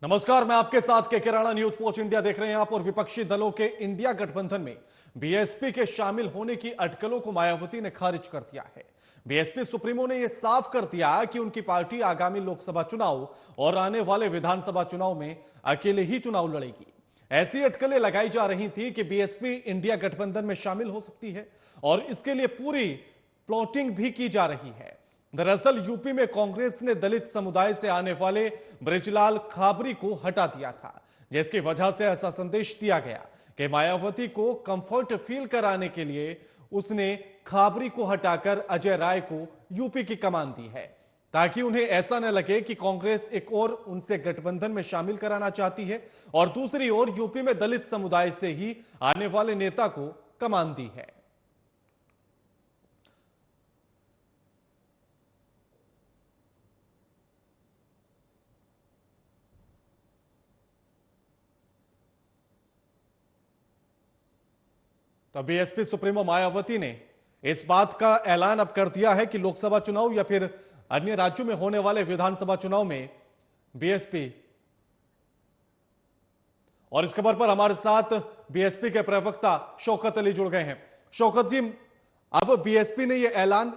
नमस्कार, मैं आपके साथ के किराना न्यूज वॉच इंडिया देख रहे हैं आप। और विपक्षी दलों के इंडिया गठबंधन में बीएसपी के शामिल होने की अटकलों को मायावती ने खारिज कर दिया है। बीएसपी सुप्रीमो ने यह साफ कर दिया कि उनकी पार्टी आगामी लोकसभा चुनाव और आने वाले विधानसभा चुनाव में अकेले ही चुनाव लड़ेगी। ऐसी अटकलें लगाई जा रही थी कि बीएसपी इंडिया गठबंधन में शामिल हो सकती है और इसके लिए पूरी प्लॉटिंग भी की जा रही है। दरअसल यूपी में कांग्रेस ने दलित समुदाय से आने वाले बृजलाल खाबरी को हटा दिया था, जिसकी वजह से ऐसा संदेश दिया गया कि मायावती को कंफर्ट फील कराने के लिए उसने खाबरी को हटाकर अजय राय को यूपी की कमान दी है, ताकि उन्हें ऐसा न लगे कि कांग्रेस एक और उनसे गठबंधन में शामिल कराना चाहती है और दूसरी ओर यूपी में दलित समुदाय से ही आने वाले नेता को कमान दी है। तो बीएसपी सुप्रीमो मायावती ने इस बात का ऐलान अब कर दिया है कि लोकसभा चुनाव या फिर अन्य राज्यों में होने वाले विधानसभा चुनाव में बीएसपी। और इस खबर पर हमारे साथ बीएसपी के प्रवक्ता शौकत अली जुड़ गए हैं। शौकत जी, अब बीएसपी ने यह ऐलान,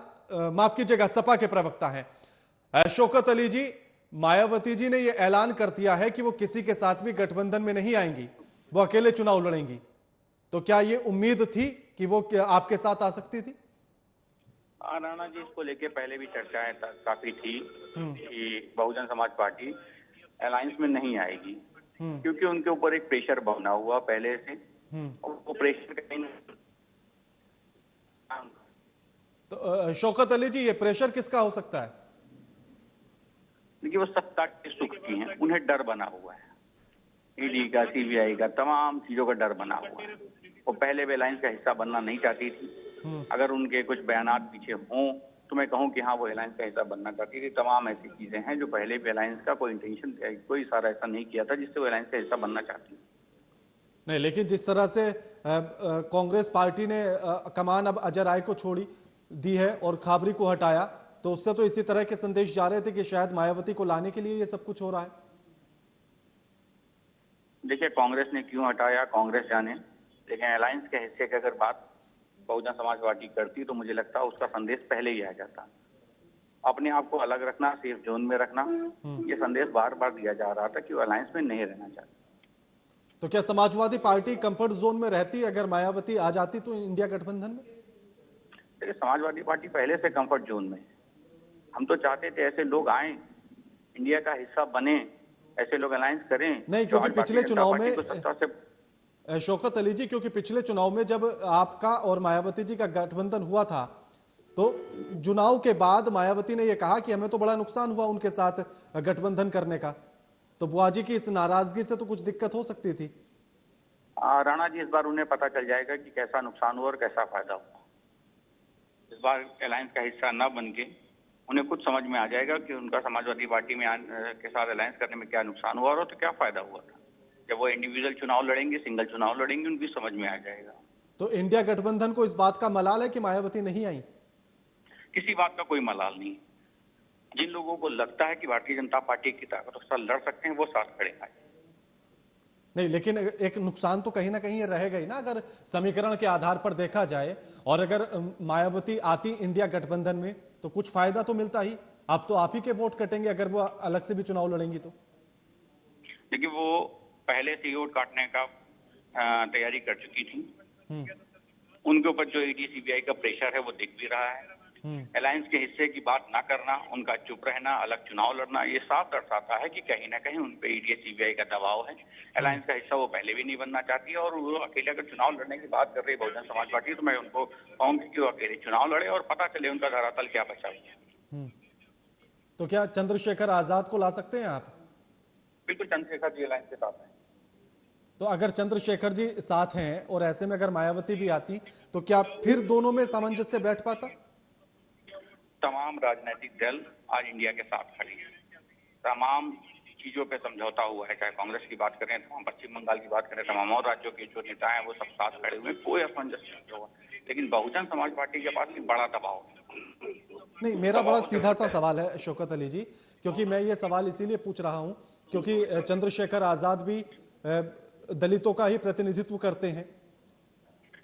माफ कीजिएगा, सपा के प्रवक्ता हैं शौकत अली जी, मायावती जी ने यह ऐलान कर दिया है कि वो किसी के साथ भी गठबंधन में नहीं आएंगी, वो अकेले चुनाव लड़ेंगी। तो क्या ये उम्मीद थी कि वो आपके साथ आ सकती थी? राणा जी, इसको लेके पहले भी चर्चाएं काफी थी कि बहुजन समाज पार्टी अलायंस में नहीं आएगी, क्योंकि उनके ऊपर एक प्रेशर बना हुआ पहले से। और वो प्रेशर कहीं तो शौकत अली जी, ये प्रेशर किसका हो सकता है? देखिए, वो सत्ता के सुख की हैं, उन्हें डर बना हुआ है, ईडी का, सीबीआई का, तमाम चीजों का डर बना हुआ है। वो पहले भी अलायंस का हिस्सा बनना नहीं चाहती थी। अगर उनके कुछ बयानात पीछे हों तो मैं कहूं कि हाँ, वो अलायंस का हिस्सा बनना चाहती थी। तमाम ऐसी चीजें हैं जो पहले भी अलायंस का कोई इंटेंशन, कोई इशारा ऐसा नहीं किया था जिससे वो अलायंस का हिस्सा बनना चाहती है। नहीं, लेकिन जिस तरह से कांग्रेस पार्टी ने कमान अब अजय राय को छोड़ी दी है और खाबरी को हटाया, तो उससे तो इसी तरह के संदेश जा रहे थे कि शायद मायावती को लाने के लिए ये सब कुछ हो रहा है। देखिए, कांग्रेस ने क्यों हटाया, कांग्रेस जाने, लेकिन अलायंस के हिस्से की अगर बात बहुजन समाज पार्टी करती तो मुझे लगता है उसका संदेश पहले ही आ जाता। अपने आप को अलग रखना, सेफ जोन में रखना, ये संदेश बार बार दिया जा रहा था कि वो अलायंस में नहीं रहना चाहती। तो क्या समाजवादी पार्टी कंफर्ट जोन में रहती अगर मायावती आ जाती तो इंडिया गठबंधन में? देखिए, समाजवादी पार्टी पहले से कंफर्ट जोन में। हम तो चाहते थे ऐसे लोग आए, इंडिया का हिस्सा बने, ऐसे लोग अलायंस करें। नहीं, क्योंकि पिछले चुनाव में शौकत अली जी, क्योंकि पिछले चुनाव में जब आपका और मायावती जी का गठबंधन हुआ था, तो चुनाव के बाद मायावती ने यह कहा कि हमें तो बड़ा नुकसान हुआ उनके साथ गठबंधन करने का। तो बुआ जी की इस नाराजगी से तो कुछ दिक्कत हो सकती थी। राणा जी, इस बार उन्हें पता चल जाएगा कि कैसा नुकसान हुआ और कैसा फायदा हुआ। इस बार अलायंस का हिस्सा न बन के उन्हें खुद समझ में आ जाएगा कि उनका समाजवादी पार्टी में के साथ अलायंस करने में क्या नुकसान हुआ और तो क्या फायदा हुआ था। जब वो इंडिविजुअल चुनाव लड़ेंगे, सिंगल चुनाव लड़ेंगे, उनकी समझ में आ जाएगा। तो इंडिया गठबंधन को इस बात का मलाल है कि मायावती नहीं आई? किसी बात का कोई मलाल नहीं। जिन लोगों को लगता है कि भारतीय जनता पार्टी की ताकत के साथ लड़ सकते हैं, वो साथ खड़े आए। नहीं, लेकिन एक नुकसान तो कहीं ना कहीं रहेगा ही ना, अगर समीकरण के आधार पर देखा जाए। और अगर मायावती आती इंडिया गठबंधन में तो कुछ फायदा तो मिलता ही। अब तो आप ही के वोट कटेंगे अगर वो अलग से भी चुनाव लड़ेंगी तो। देखिए, वो पहले से वोट काटने का तैयारी कर चुकी थी। उनके ऊपर जो ईडी सीबीआई का प्रेशर है वो दिख भी रहा है। अलायंस के हिस्से की बात ना करना, उनका चुप रहना, अलग चुनाव लड़ना, ये साफ दर्शाता है कि कहीं ना कहीं उन पे ईडी सीबीआई का दबाव है। अलायंस का हिस्सा वो पहले भी नहीं बनना चाहती है। और वो अकेले अगर चुनाव लड़ने की बात कर रही है बहुजन समाज पार्टी, तो मैं उनको कहूंगी कि वो अकेले चुनाव लड़े और पता चले उनका धरातल क्या बचा हुआ है। तो क्या चंद्रशेखर आजाद को ला सकते हैं आप? बिल्कुल, चंद्रशेखर जी अलायंस के साथ हैं। तो अगर चंद्रशेखर जी साथ हैं और ऐसे में अगर मायावती भी आती तो क्या फिर दोनों में सामंजस्य बैठ पाता? तमाम राजनीतिक दल आज इंडिया के साथ खड़ी है। तमाम चीजों पे समझौता हुआ है, चाहे कांग्रेस की बात करें, तमाम पश्चिम बंगाल की बात करें, तमाम और राज्यों के जो नेता हैं वो सब साथ खड़े हुए, कोई असमंजस नहीं हुआ। लेकिन बहुजन समाज पार्टी के पास भी बड़ा दबाव है। नहीं, मेरा बड़ा सीधा सा सवाल है शौकत अली जी, क्योंकि मैं ये सवाल इसीलिए पूछ रहा हूं क्योंकि चंद्रशेखर आजाद भी दलितों का ही प्रतिनिधित्व करते हैं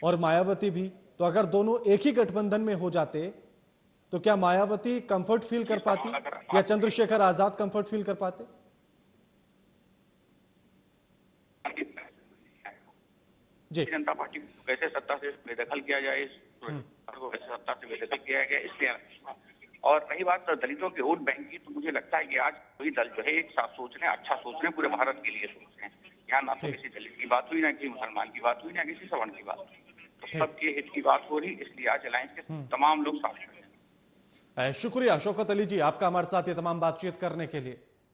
और मायावती भी। तो अगर दोनों एक ही गठबंधन में हो जाते तो क्या मायावती कंफर्ट फील कर पाती या चंद्रशेखर आजाद कंफर्ट फील कर पाते? जी। जनता पार्टी को कैसे सत्ता से बेदखल किया जाए, को कैसे सत्ता से बेदखल किया गया, इसलिए। और रही बात दलितों के वोट बैंक की, तो मुझे लगता है कि आज कोई दल जो है एक साथ सोच रहे हैं, अच्छा सोच रहे हैं, पूरे भारत के लिए सोच रहे हैं। यहाँ ना तो किसी दलित की बात हुई, ना किसी मुसलमान की बात हुई, ना किसी सवर्ण की बात हुई, तो सबके हित की बात हो रही, इसलिए आज अलायंस के तमाम लोग साथ खड़े हैं। शुक्रिया शौकत अली जी आपका हमारे साथ ये तमाम बातचीत करने के लिए।